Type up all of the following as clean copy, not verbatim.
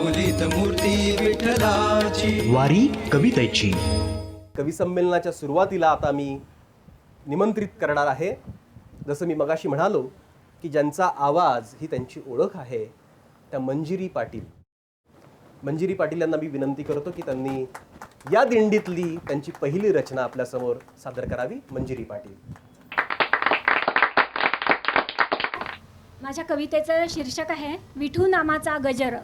माऊलीत मूर्ती विठ्ठलाची. वारी कवितेची. कवी संमेलनाच्या सुरुवातीला आता मी निमंत्रित करणार आहे. जसं मी मगाशी म्हणालो की ज्यांचा आवाज ही त्यांची ओळख आहे, त्या मंजिरी पाटील. मंजिरी पाटील यांना मी विनंती करतो की त्यांनी या दिंडीतली त्यांची पहिली रचना आपल्यासमोर सादर करावी. मंजिरी पाटील. माझ्या कवितेचं शीर्षक आहे विठू नामाचा गजर.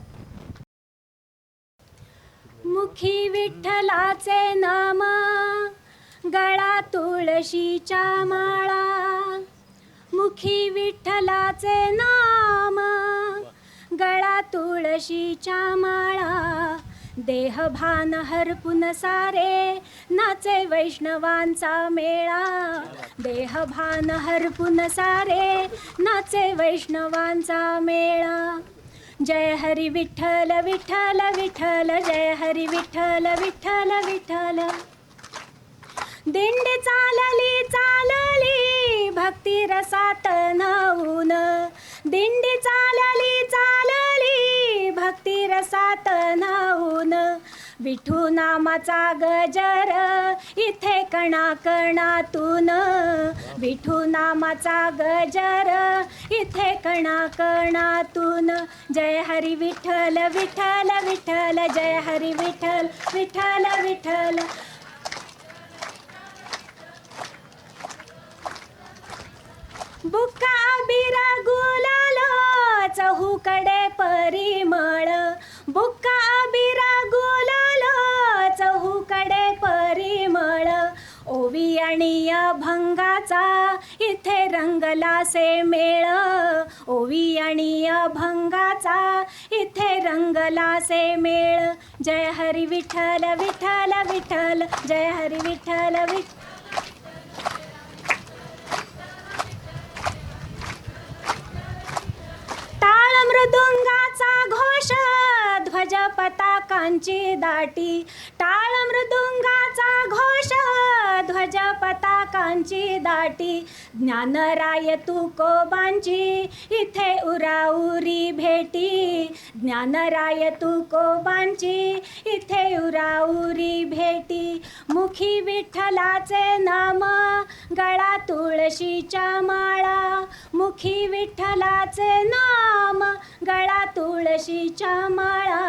मुखी विठ्ठलाचे नाम, गळा तुळशीच्या माळा. मुखी विठ्ठलाचे नाम, गळा तुळशीच्या माळा. देहभान हरपून सारे, नाचे वैष्णवांचा मेळा. देहभान हरपून सारे, नाचे वैष्णवांचा मेळा. जय हरी विठ्ठल विठ्ठल विठ्ठल, जय हरी विठ्ठल विठ्ठल विठ्ठल. दिंडी चालली चालली भक्ती रसात न्हाऊन. दिंडी चालली चालली भक्ती रसात न्हाऊन. विठू नामाचा गजर इथे कणाकणातून. विठू नामाचा गजर इथे कणाकणातून. जय हरी विठ्ठल विठ्ठल विठ्ठल, जय हरी विठ्ठल विठ्ठल विठ्ठल. बुक्का बिरा गुलाल चहूकडे परिमळ. बुक्का बिरा गुलाल चहूकडे परिमळ. ओवी आणि अभंगाचा इथे रंगला से मेळ. ओवी आणि अभंगाचा इथे रंगला से मेळ. जय हरी विठ्ठल विठ्ठल विठ्ठल, जय हरी विठ्ठल विठ्ठल. टाळ मृदुंगाचा घोष, ध्वज पताकांची दाटी. टाळ मृदुंगाचा घोष, ध्वज पताकांची दाटी. ज्ञानराय तुकोबांची इथे उराउरी भेटी. ज्ञानराय तुकोबांची इथे उराउरी भेटी. मुखी विठ्ठलाचे नाम, गळा तुळशीच्या माळा. मुखी विठ्ठलाचे नाम, गळा तुळशीच्या माळा.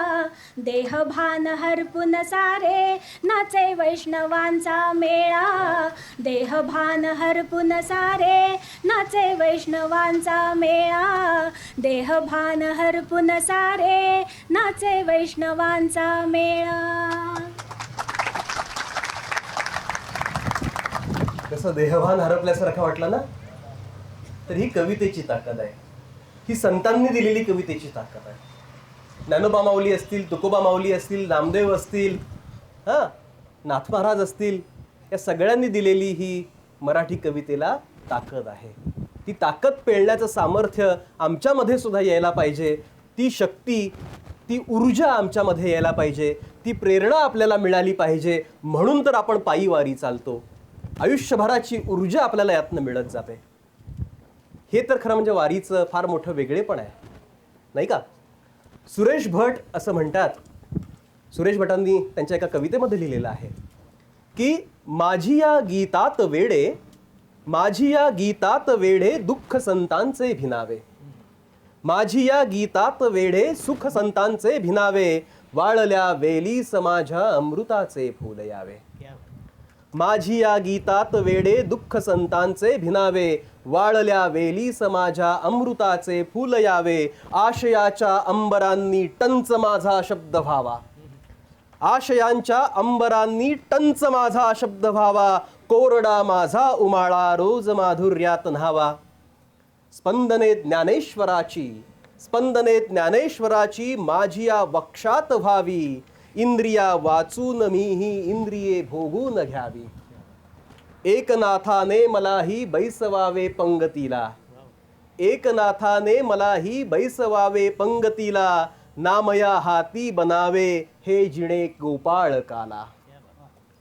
देहभान हरपून सारे, नाचे वैष्णवांचा मेळा. देहभान हरपून सारे, नाचे वैष्णवांचा मेळा. देहभान हरपून सारे, नाचे वैष्णवांचा मेळा. कसं देहभान हरपल्यासारखं वाटलं ना? तर ही कवितेची ताकद आहे. ही संतांनी दिलेली कवितेची ताकद आहे. ज्ञानोबा माऊली असतील, तुकोबा माऊली असतील, नामदेव असतील, नाथ महाराज असतील, या सगळ्यांनी दिलेली ही मराठी कवितेला ताकद आहे. ती ताकद पेलण्याचं सामर्थ्य आमच्यामध्ये सुद्धा यायला पाहिजे. ती शक्ती, ती ऊर्जा आमच्यामध्ये यायला पाहिजे. ती प्रेरणा आपल्याला मिळाली पाहिजे. म्हणून तर आपण पायी वारी चालतो. आयुष्यभराची ऊर्जा आपल्याला यातनं मिळत जाते. हे तर खरं म्हणजे वारीचं फार मोठं वेगळेपण आहे, नाही का? सुरेश भट असं म्हणतात. सुरेश भटांनी त्यांच्या एका कवितेमध्ये लिहिलेलं आहे की माझी या गीतात वेडे, माझी या गीतात वेडे दुःख संतांचे भिनावे. माझी या गीतात वेडे सुख संतांचे भिनावे. वाळल्या वेली समाजा अमृताचे फूल यावे. माझी या गीतात वेडे दुःख संतांचे भिनावे. वाळल्या वेली समाजा अमृताचे फूल यावे. आशयाच्या अंबरांनी टंच माझा शब्द व्हावा. आशयांच्या अंबरांनी टंच माझा शब्द व्हावा. कोरडा माझा उमाळा रोज माधुर्यात न्हावा. स्पंदने ज्ञानेश्वराची, स्पंदने ज्ञानेश्वराची माझी या वक्षात व्हावी. इंद्रिया वाचून मीही इंद्रिये भोगून घ्यावी. एकनाथाने मलाही बैसवावे पंगतीला. एकनाथाने मलाही बैसवावे पंगतीला. नामया हाती बनावे हे जिणे गोपाळ काला.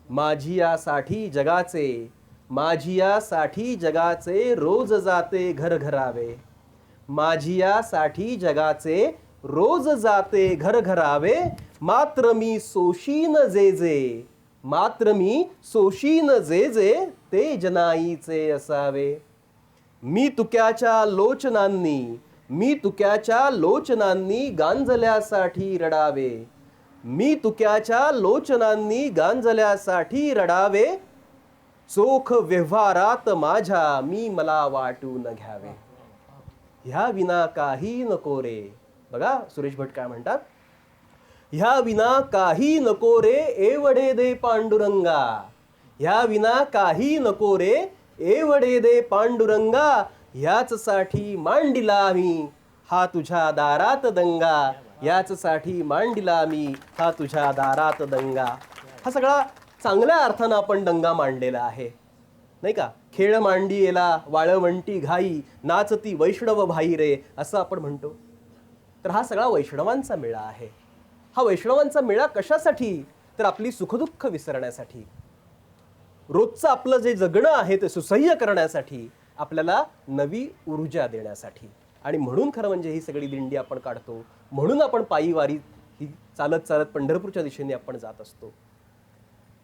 माझियासाठी जगाचे, माझियासाठी जगाचे रोज जाते घरघरावे. माझियासाठी जगाचे रोज जाते घर घरावे, मात्र मी सोशीन जे जे, मात्र मी सोशीन जे जे, ते जनाईचे असावे. मी तुक्याच्या लोचनांनी, मी तुक्याच्या लोचनांनी गांजल्यासाठी रडावे, मी तुक्याच्या लोचनांनी गांजल्यासाठी रडावे. चोख व्यवहारात माझ्या मी मला वाटून घ्यावे. ह्या विना काही नको रे. बघा सुरेश भट काय म्हणतात, ह्या विना काही नको रे एवढे दे पांडुरंगा, ह्या विना काही नको रे एवढे दे पांडुरंगा. ह्याच साठी मांडिला मी हा तुझ्या दारात दंगा, याच साठी मांडिला मी हा तुझ्या दारात दंगा. हा सगळा चांगल्या अर्थानं आपण दंगा मांडलेला आहे, नाही का. खेळ मांडी येला वाळवंटी घाई, नाचती वैष्णव भाई रे, असं आपण म्हणतो. तर हा सगळा वैष्णवांचा मेळा आहे. हा वैष्णवांचा मेळा कशासाठी, तर आपली सुखदुःख विसरण्यासाठी, रोजचं आपलं जे जगणं आहे ते सुसह्य करण्यासाठी, आपल्याला नवी ऊर्जा देण्यासाठी. आणि म्हणून खरं म्हणजे ही सगळी दिंडी आपण काढतो, म्हणून आपण पायी वारी ही चालत चालत पंढरपूरच्या दिशेने आपण जात असतो.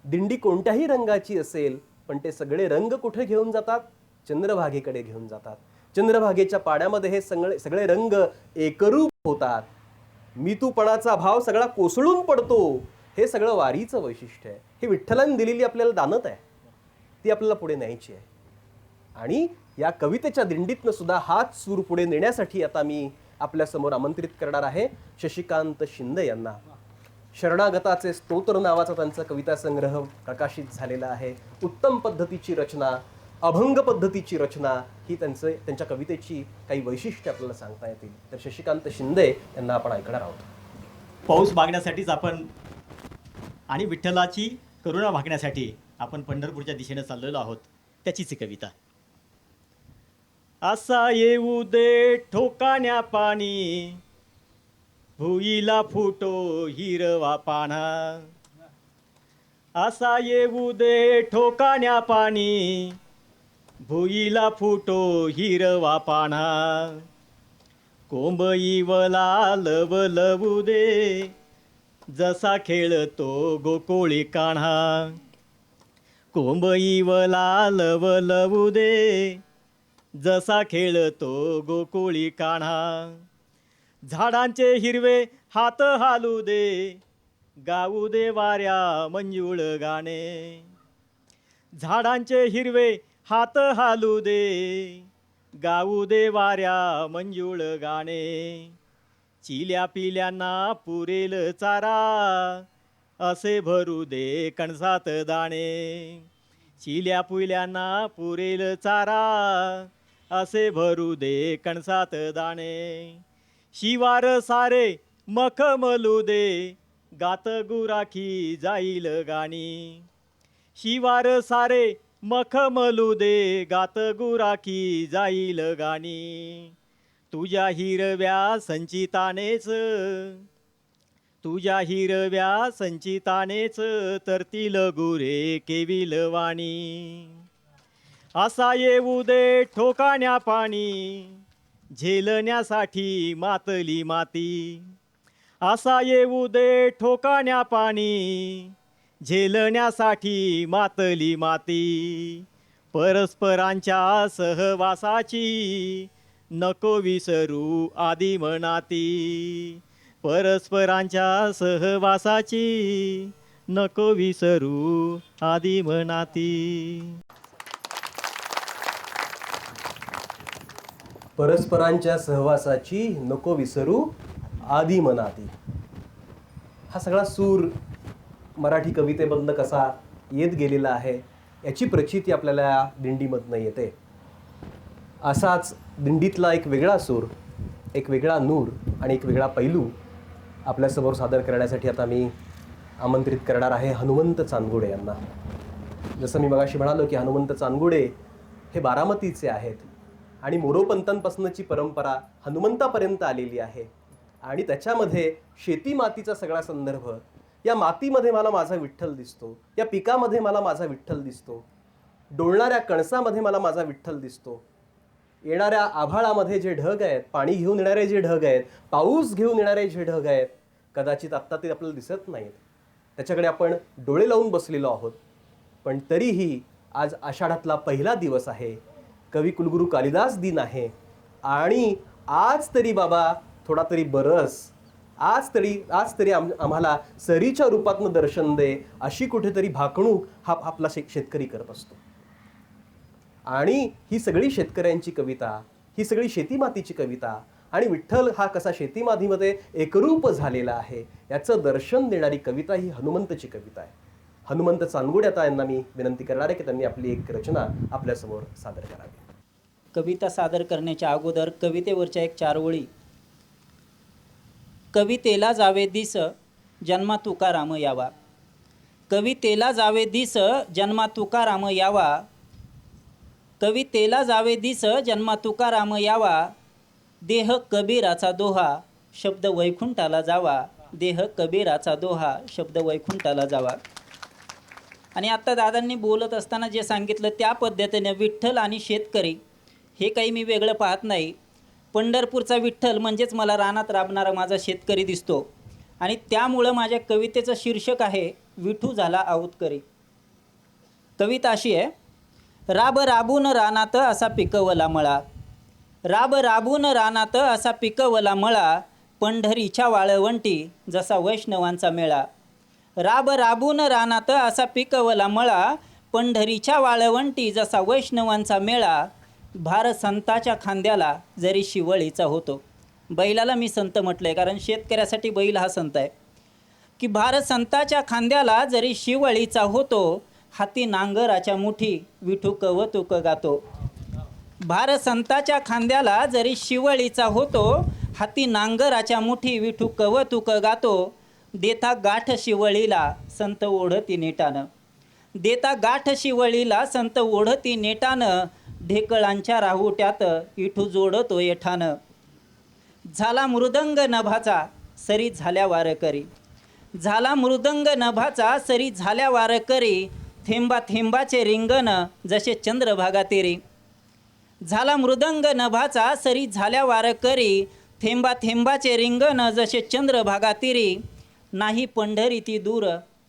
दिंडी कोणत्याही रंगाची असेल, पण ते सगळे रंग कुठे घेऊन जातात, चंद्रभागेकडे घेऊन जातात. चंद्रभागेच्या पाण्यामध्ये हे सगळे रंग एकरूप होतात. मितूपणाचा भाव सगळा कोसळून पडतो. हे सगळं वारीचं वैशिष्ट्य आहे. ही विठ्ठलांनी दिलेली आपल्याला दानत आहे, ती आपल्याला पुढे न्यायची आहे. आणि या कवितेच्या दिंडीतनं सुद्धा हाच सूर पुढे नेण्यासाठी आता मी आपल्यासमोर आमंत्रित करणार आहे शशिकांत शिंदे यांना. शरणागताचे स्तोत्र नावाचा त्यांचा कविता संग्रह प्रकाशित झालेला आहे. उत्तम पद्धतीची रचना, अभंग पद्धतीची रचना, ही त्यांच्या कवितेची काही वैशिष्ट्य आपल्याला सांगता येतील. तर शशिकांत शिंदे यांना आपण ऐकणार आहोत. पाऊस मागण्यासाठीच आपण आणि विठ्ठलाची करुणा मागण्यासाठी आपण पंढरपूरच्या दिशेने चाललेलो आहोत, त्याचीच ही कविता. असा येऊ दे ठोकाण्या पाणी, भुईला फुटो हिरवा पाना. असा येऊ दे ठोकाण्या पाणी, भुईला फुटो हिरवा पाना. कोंबईवला लवलवू दे, जसा खेळतो गोकुळी कान्हा. कोंबईवला लवलवू दे, जसा खेळतो गोकुळी कान्हा. झाडांचे हिरवे हात हालू दे, गाऊ दे वाऱ्या मंजुळ गाणे. झाडांचे हिरवे हात हालू दे, गाऊ दे वाऱ्या मंजुळ गाणे. चिल्या पिल्यांना पुरेल चारा, असे भरू दे कणसात दाणे. चिल्या पिल्यांना पुरेल चारा, असे भरू दे कणसात दाणे. शिवार सारे मखमलू दे, गात गुराखी जाईल गाणी. शिवार सारे मखमलू दे, गात गुराखी जाईल गाणी. तुझ्या हिरव्या संचितानेच, तुझ्या हिरव्या संचितानेच, तरतील गुरे केविल वाणी. असा येऊ दे ठोकाण्या पाणी, झेलण्यासाठी मातली माती. असा येऊ दे ठोकाण्या पाणी, झेलण्यासाठी मातली माती. परस्परांच्या सहवासाची नको विसरू आदी मनाती. परस्परांच्या सहवासाची नको विसरू आदी मनाती. परस्परांच्या सहवासाची नको विसरू आदी मनाती. हा सगळा सूर मराठी कवितेमधनं कसा येत गेलेला आहे याची प्रचिती आपल्याला या दिंडीमधनं येते. असाच दिंडीतला एक वेगळा सूर, एक वेगळा नूर आणि एक वेगळा पैलू आपल्यासमोर सादर करण्यासाठी आता मी आमंत्रित करणार आहे हनुमंत चांदगुडे यांना. जसं मी मगाशी म्हणालो की हनुमंत चांदगुडे हे बारामतीचे आहेत आणि मोरोपंतांपासूनची परंपरा हनुमंतापर्यंत आलेली आहे. आणि त्याच्यामध्ये शेती मातीचा सगळा संदर्भ, या मातीमध्ये मला माझा विठ्ठल दिसतो, या पिकामध्ये मला माझा विठ्ठल दिसतो, डोलणाऱ्या कणसामध्ये मला माझा विठ्ठल दिसतो. येणाऱ्या आभाळामध्ये जे ढग आहेत, पाणी घेऊन येणारे जे ढग आहेत, पाऊस घेऊन येणारे जे ढग आहेत, कदाचित आत्ता ते आपल्याला दिसत नाहीत, त्याच्याकडे आपण डोळे लावून बसलेलो आहोत. पण तरीही आज आषाढातला पहिला दिवस आहे, कवी कुलगुरू कालिदास दिन आहे. आणि आज तरी बाबा थोडा तरी बरस, आज तरी आम्हाला सरीच्या रूपातनं दर्शन दे, अशी कुठेतरी भाकणूक हा आपला शेतकरी करत असतो. आणि ही सगळी शेतकऱ्यांची कविता, ही सगळी शेतीमातीची कविता आणि विठ्ठल हा कसा शेतीमातीमध्ये एकरूप झालेला आहे याचं दर्शन देणारी कविता ही हनुमंतची कविता आहे. हनुमंत चांदगुड यांना मी विनंती करणार आहे की त्यांनी आपली एक रचना आपल्यासमोर सादर करावी. कविता सादर करण्याच्या अगोदर कवितेवरच्या एक 4 ओळी. कवितेला जावे दिस जन्मा तुकाराम यावा. कवितेला जावे दिस जन्मा तुकाराम यावा. कवितेला जावे दिस जन्मा तुकाराम यावा. देह कबीराचा दोहा शब्द वैकुंठाला जावा. देह कबीराचा दोहा शब्द वैकुंठाला जावा. आणि आत्ता दादांनी बोलत असताना जे सांगितलं त्या पद्धतीने विठ्ठल आणि शेतकरी हे काही मी वेगळं पाहत नाही. पंढरपूरचा विठ्ठल म्हणजेच मला रानात राबणारा माझा शेतकरी दिसतो. आणि त्यामुळं माझ्या कवितेचं शीर्षक आहे विठू झाला आऊतकरी. कविता अशी आहे. राब राबून रानात असा पिकवला मळा. राब राबून रानात असा पिकवला मळा. पंढरीच्या वाळवंटी जसा वैष्णवांचा मेळा. राब राबून रानात असा पिकवला मळा. पंढरीच्या वाळवंटी जसा वैष्णवांचा मेळा. भार संताच्या खांद्याला जरी शिवळीचा होतो. बैलाला मी संत म्हटलं आहे कारण शेतकऱ्यासाठी बैल हा संत आहे. की भार संताच्या खांद्याला जरी शिवळीचा होतो. हाती नांगराच्या मुठी विठू कवतुक गातो. भार संताच्या खांद्याला जरी शिवळीचा होतो. हाती नांगराच्या मुठी विठू कवतुक गातो. देता गाठ शिवळीला संत ओढती नेटानं. देता गाठ शिवळीला संत ओढती नेटानं. ढेकळांच्या राहुट्यात विठू जोडतो येठानं. झाला मृदंग नभाचा सरी झाल्या वारकरी. झाला मृदंग नभाचा सरी झाल्या वारकरी. थेंबा थेंबाचे रिंगण जसे चंद्रभागा तेरी. झाला मृदंग नभाचा सरी झाल्या वारकरी. थेंबा थेंबाचे रिंगण जसे चंद्रभागा तेरी. नाही पंढरी ती दूर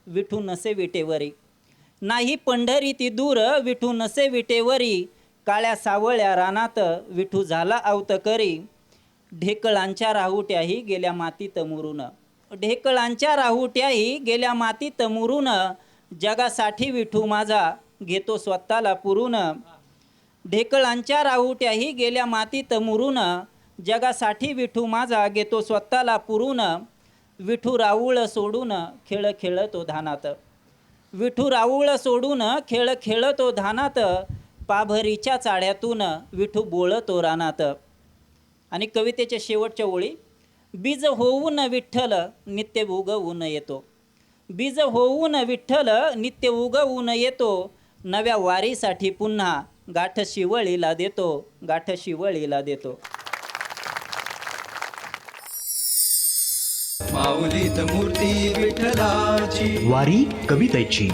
विठू नसे विटेवरी. नाही पंढरी ती दूर विठू नसे विटेवरी. काळ्या सावळ्या रानात विठू झाला अवतकरी. ढेकळांच्या राहुट्याही गेल्या मातीत मुरून. ढेकळांच्या राहुट्याही गेल्या मातीत मुरून. जगासाठी विठू माझा घेतो स्वतःला पुरून. ढेकळांच्या राहुट्याही गेल्या मातीत मुरून. जगासाठी विठू माझा घेतो स्वतःला पुरून. विठू राऊळ सोडून खेळ खेळतो धानात. विठू राऊळ सोडून खेळ खेळतो धानात. पाभरीच्या चाड्यातून विठू बोळतो रानात. आणि कवितेच्या शेवटच्या ओळी. बीज होऊन विठ्ठल नित्य उगवून येतो. बीज होऊन विठ्ठल नित्य उगवून येतो. नव्या वारीसाठी पुन्हा गाठ शिवळीला देतो. गाठ शिवळीला देतो. माऊलीत मूर्ती विठ्ठलाची. वारी कवितेची